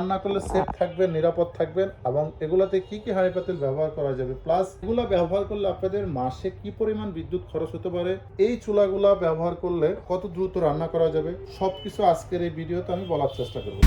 রান্না করলে সেফ থাকবেন, নিরাপদ থাকবেন এবং এগুলাতে কি কি হাঁড়ি পাতিল ব্যবহার করা যাবে, প্লাস এগুলা ব্যবহার করলে আপনাদের মাসে কি পরিমাণ বিদ্যুৎ খরচ হতে পারে, এই চুলাগুলা ব্যবহার করলে কত দ্রুত রান্না করা যাবে, সবকিছু আজকের এই ভিডিওতে আমি বলার চেষ্টা করব।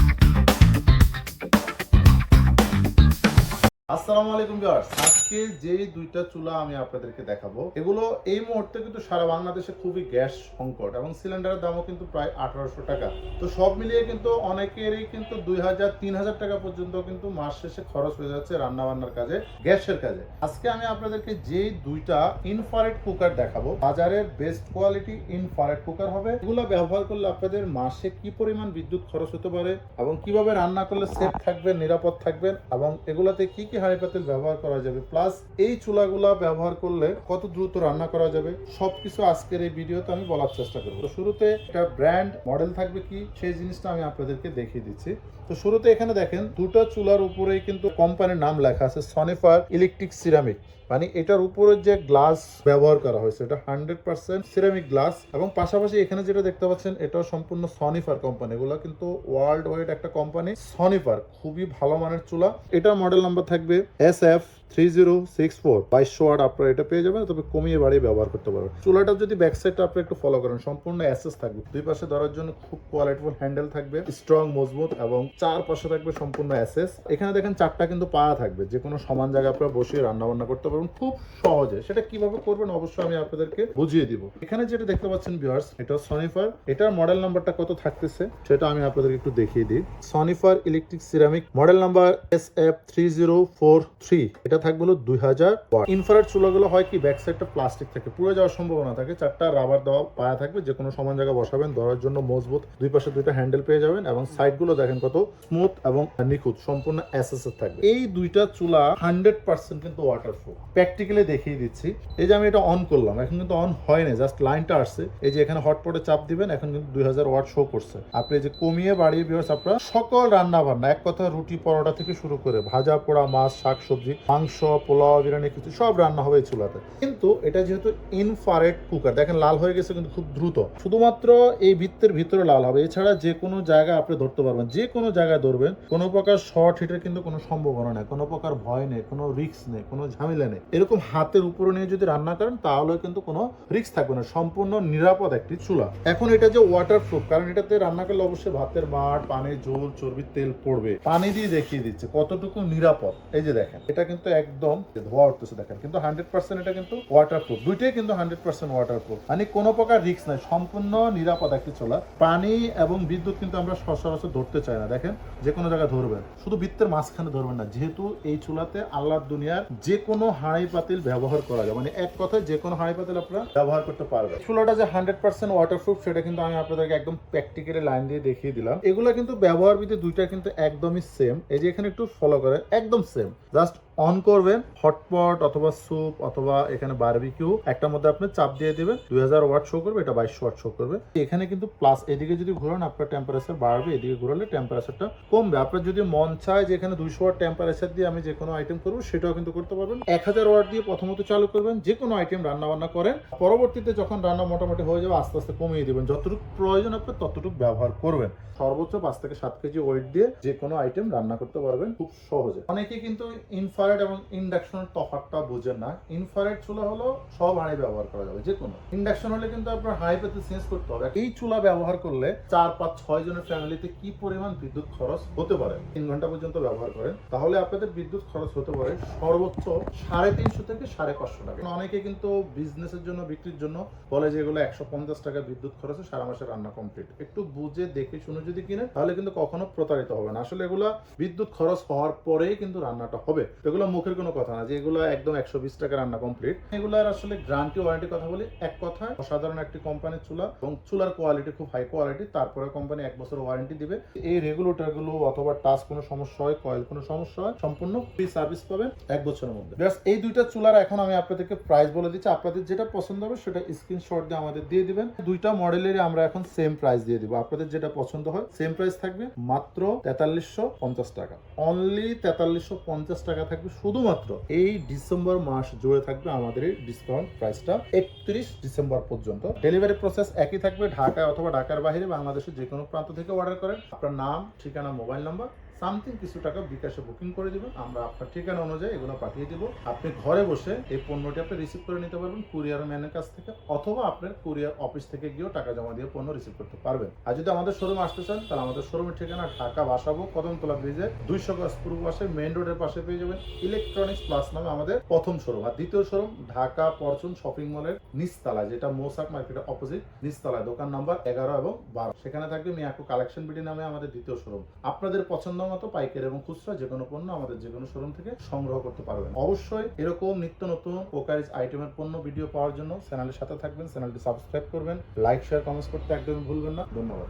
আসসালামু আলাইকুম ভিউয়ার্স, আজকে যে দুইটা চুলা আমি আপনাদেরকে দেখাবো এগুলো এই মুহূর্তে কিন্তু সারা বাংলাদেশে খুবই গ্যাস সংকট এবং সিলিন্ডারের দামও কিন্তু প্রায় 1800 টাকা। তো সব মিলিয়ে কিন্তু অনেকেরই কিন্তু 2000-3000 টাকা পর্যন্ত কিন্তু মাস শেষে খরচ হয়ে যাচ্ছে রান্না বান্নার কাজে, গ্যাসের কাজে। আজকে আমি আপনাদেরকে যে দুইটা ইনফ্রারেড কুকার দেখাবো, বাজারের বেস্ট কোয়ালিটি ইনফ্রারেড কুকার হবে। এগুলো ব্যবহার করলে আপনাদের মাসে কি পরিমাণ বিদ্যুৎ খরচ হতে পারে এবং কিভাবে রান্না করলে সেফ থাকবেন, নিরাপদ থাকবেন এবং এগুলাতে কি কি হাঁড়ি পাতিল ব্যবহার করা যাবে, প্লাস এই চুলাগুলা ব্যবহার করলে কত দ্রুত রান্না করা যাবে, সবকিছু আজকের এই ভিডিওতে আমি বলার চেষ্টা করব। তো শুরুতে একটা ব্র্যান্ড মডেল থাকবে কি সেই জিনিসটা আমি আপনাদেরকে দেখিয়ে দিচ্ছি। তো শুরুতে এখানে দেখেন দুটো চুলার উপরেই কিন্তু কোম্পানির নাম লেখা আছে, সনিফার ইলেকট্রিক সিরামিক। মানে এটার উপরে যে গ্লাস ব্যবহার করা হয়েছে এটা 100% সিরামিক গ্লাস এবং পাশাপাশি এখানে যেটা দেখতে পাচ্ছেন এটাও সম্পূর্ণ সনিফার কোম্পানি। এগুলো কিন্তু ওয়ার্ল্ড ওয়াইড একটা কোম্পানি সনিফার, খুবই ভালো মানের চুলা। এটার মডেল নাম্বার থাকবে SF3064, 2200 ওয়াট। আপনারা এটা পেয়ে যাবেন, তবে কমিয়ে বাড়িয়ে ব্যবহার করতে পারবেন। চুলাটা যদি ব্যাক সাইডটা আপনি একটু ফলো করেন, সম্পূর্ণ এসএস থাকবে, দুই পাশে ধরার জন্য খুব কোয়ালিটিফুল হ্যান্ডেল থাকবে, স্ট্রং মজবুত এবং চার পাশে থাকবে সম্পূর্ণ এসএস। এখানে দেখেন চারটা কিন্তু পা থাকবে, যে কোনো সমান জায়গায় আপনারা বসিয়ে রান্না বান্না করতে পারবেন খুব সহজে। সেটা কিভাবে করবেন অবশ্যই আমি আপনাদেরকে বুঝিয়ে দিব। এখানে যেটা দেখতে পাচ্ছেন ভিউয়ার্স, এটা সনিফার, এটার মডেল নাম্বারটা কত থাকতেছে সেটা আমি আপনাদেরকে একটু দেখিয়ে দিই। Sonifer electric ceramic, model number SF3043, এটা থাকবে হলো 2000 ওয়াট। ইনফ্রারেড চুলাগুলো হয় কি ব্যাক সাইডটা প্লাস্টিক থাকে, পুড়ে যাওয়ার সম্ভাবনা থাকে, চারটা রাবার দেওয়া পায়া থাকবে, যে কোনো সমান জায়গায় বসাবেন, ধরার জন্য মজবুত, দুই পাশে দুইটা হ্যান্ডেল পেয়ে যাবেন এবং সাইডগুলো দেখেন কত স্মুথ এবং নিখুঁত, সম্পূর্ণ এসএস থাকবে। এই দুইটা চুলা 100% কিন্তু ওয়াটারপ্রুফ। প্র্যাকটিক্যালি দেখিয়ে দিচ্ছি। এই যে আমি এটা অন করলাম, এখন কিন্তু অন হয়নি, জাস্ট লাইনটা আসছে। এই যে এখানে হটপটে চাপ দিবেন, এখন কিন্তু 2000 ওয়াট শো করছে। আপনি যে কমিয়ে বাড়িয়ে ভিউয়ার্স আপনারা সকল রান্না বান্না, এক কথা রুটি পরোটা থেকে শুরু করে ভাজা পোড়া, মাছ, শাক সবজি, মাংস, পোলাও, বিরিয়ানি, কিছু সব রান্না হবে এই চুলাতে। কিন্তু এটা যেহেতু ইনফ্রারেড কুকার, দেখেন লাল হয়ে গেছে কিন্তু খুব দ্রুত, শুধুমাত্র এই ভিত্তের ভিতরে লাল হবে, এছাড়া যে কোনো জায়গায় আপনি ধরতে পারবেন, যে কোনো জায়গায় ধরবেন, কোনো প্রকার শর্ট হিটের কিন্তু কোনো সম্ভাবনা নেই, কোনো প্রকার ভয় নেই, কোনো রিস্ক নেই, কোনো ঝামেলা নেই। এরকম হাতের উপরে নিয়ে যদি রান্না করেন তাহলে কিন্তু কোনো রিস্ক থাকবে না, সম্পূর্ণ নিরাপদ একটি চুলা। এখন এটা যে ওয়াটারপ্রুফ, কারণ এটাতে রান্না করলে অবশ্যই ভাতের মাড়, পানি, ঝোল, চর্বির তেল পড়বে। পানি দিয়ে দেখিয়ে দিচ্ছে কতটুকু নিরাপদ। এই যে দেখেন এটা কিন্তু একদম ধোয়া উঠতেছে, দেখেন কিন্তু 100% এটা কিন্তু ওয়াটারপ্রুফ, দুইটাই কিন্তু 100% ওয়াটারপ্রুফ, মানে কোনো প্রকার রিস্ক নাই, সম্পূর্ণ নিরাপদ একটি চুলা। পানি এবং বিদ্যুৎ কিন্তু আমরা সচরাচর ধরতে চাই না, দেখেন যে কোনো জায়গায় ধরবেন, শুধু বৃত্তের মাঝখানে ধরবেন না, যেহেতু এই চুলাতে আল্লাহর দুনিয়ার যে কোনো হাঁড়ি পাতিল ব্যবহার করা যায়, মানে এক কথায় যে কোনো হাঁড়ি পাতিল আপনারা ব্যবহার করতে পারবেন। চুলাটা যে 100% ওয়াটারপ্রুফ সেটা কিন্তু আমি আপনাদেরকে একদম প্র্যাকটিক্যালি লাইন দিয়ে দেখিয়ে দিলাম। এগুলো কিন্তু ব্যবহার বিধি দুইটা কিন্তু একদমই সেম। এই যে এখানে একটু ফলো করে, একদম সেম, জাস্ট অন করবেন, হটপট অথবা স্যুপ অথবা এখানে বারবিকিউ, একটার মধ্যে আপনি চাপ দিয়ে দিবেন, 2000 ওয়াট শো করবে, এটা 2200 ওয়াট শো করবে। এখানে কিন্তু প্লাস, এদিকে যদি ঘুরান আপনার টেম্পারেচার বাড়বে, এদিকে ঘুরালে টেম্পারেচারটা কমবে। আপনার যদি মন চায় যে এখানে 200 ওয়াট টেম্পারেচার দিয়ে আমি যে কোনো আইটেম করবো, সেটাও কিন্তু করতে পারবেন। 1000 ওয়াট দিয়ে প্রথমত চালু করবেন, যে কোনো আইটেম রান্না বান্না করেন, পরবর্তীতে যখন রান্না মোটামুটি হয়ে যাবে আস্তে আস্তে কমিয়ে দিবেন, যতটুকু প্রয়োজন আপনার ততটুকু ব্যবহার করবেন। সর্বোচ্চ 5 থেকে 7 কেজি ওয়েট দিয়ে যে কোনো আইটেম রান্না করতে পারবেন খুব সহজে। অনেকে কিন্তু ইনফ্রারেড এবং ইন্ডাকশনের তফাৎটা বুঝেন না। ইনফ্রারেড চুলা হলো সব হাঁড়ি ব্যবহার করা যাবে, যে কোনো। ইন্ডাকশন হলে কিন্তু আপনার হাঁড়ি পেতে চেঞ্জ করতে হবে। এই চুলা ব্যবহার করলে 4, 5, 6 জনের ফ্যামিলিতে কি পরিমাণ বিদ্যুৎ খরচ হতে পারে, 3 ঘন্টা পর্যন্ত ব্যবহার করেন তাহলে আপনাদের বিদ্যুৎ খরচ হতে পারে সর্বোচ্চ 350 থেকে 550 টাকা। অনেকে কিন্তু বিজনেসের জন্য, বিক্রির জন্য বলে যে এগুলো 150 টাকা বিদ্যুৎ খরচে সারা মাসে রান্না কমপ্লিট। একটু বুঝে দেখে শুনে যদি কিনেন তাহলে কিন্তু কখনো প্রতারিত হবে না। আসলে এগুলো বিদ্যুৎ খরচ হওয়ার পরেই কিন্তু রান্নাটা হবে, এগুলো মুখের কোনো কথা না যে এগুলো একদম 120 টাকা রান্না কমপ্লিট। এগুলোর আসলে গ্যারান্টি ওয়ারেন্টি কথা বলি, এক কথায় অসাধারণ একটি কোম্পানির চুলা এবং চুলার কোয়ালিটি খুব হাই কোয়ালিটি। তারপরে কোম্পানি 1 বছর ওয়ারেন্টি দিবে। এই রেগুলেটর গুলো অথবা টাচ কোনো সমস্যা হয়, কয়েল কোনো সমস্যা হয়, সম্পূর্ণ ফ্রি সার্ভিস পাবেন 1 বছরের মধ্যে। এই দুইটা চুলার এখন আমি আপনাদেরকে প্রাইস বলে দিচ্ছি, আপনাদের যেটা পছন্দ হবে সেটা স্ক্রিনশট দিয়ে আমাদের দিয়ে দিবেন। দুইটা মডেলেরই আমরা এখন সেম প্রাইস দিয়ে দিব, আপনাদের যেটা পছন্দ হয় সেম প্রাইস থাকবে, মাত্র 4350 টাকা। অনলি 4350 টাকা থাকবে, শুধুমাত্র এই ডিসেম্বর মাস জুড়ে থাকবে আমাদের এই ডিসকাউন্ট প্রাইসটা 31 ডিসেম্বর পর্যন্ত। ডেলিভারি প্রসেস একই থাকবে, ঢাকায় অথবা ঢাকার বাইরে বাংলাদেশের যে কোনো প্রান্ত থেকে অর্ডার করেন, আপনার নাম, ঠিকানা, মোবাইল নাম্বার সামথিং কিছু টাকা বিকাশে বুকিং করে দিবেন, আমরা আপনার ঠিকানা অনুযায়ী এগুলো পাঠিয়ে দিব। আপনি ঘরে বসে এই পণ্যটি আপনি রিসিভ করে নিতে পারবেন কুরিয়ার ম্যানের কাছ থেকে, অথবা আপনার কুরিয়ার অফিস থেকে গিয়েও টাকা জমা দিয়ে পণ্য রিসিভ করতে পারবেন। আর যদি আমাদের শোরুমে আসতে চান তাহলে আমাদের শোরুমের ঠিকানা ঢাকা বাসাবো কদমতলা ব্রিজে 200 গজ পূর্ব পাশে মেইন রোডের পাশে পেয়ে যাবেন ইলেকট্রনিক্স প্লাস নামে আমাদের প্রথম শোরুম। আর দ্বিতীয় শোরুম ঢাকা পরচুন শপিং মলের নিচতলায়, যেটা মৌসাক মার্কেটের অপোজিট নিচতলায়, দোকান নাম্বার 11 এবং 12, সেখানে থাকবে মিয়াকো কালেকশন বিডি নামে আমাদের দ্বিতীয় শোরুম। আপনাদের পছন্দ মতো পাইকারি এবং খুচরা যে কোনো পণ্য আমাদের যে কোনো শোরুম থেকে সংগ্রহ করতে পারবেন। অবশ্যই এরকম নিত্য নতুন পোকারিজ আইটেমের পণ্য ভিডিও পাওয়ার জন্য চ্যানেলের সাথে থাকবেন, চ্যানেলটি সাবস্ক্রাইব করবেন, লাইক শেয়ার কমেন্টস করতে একদমই ভুলবেন না। ধন্যবাদ।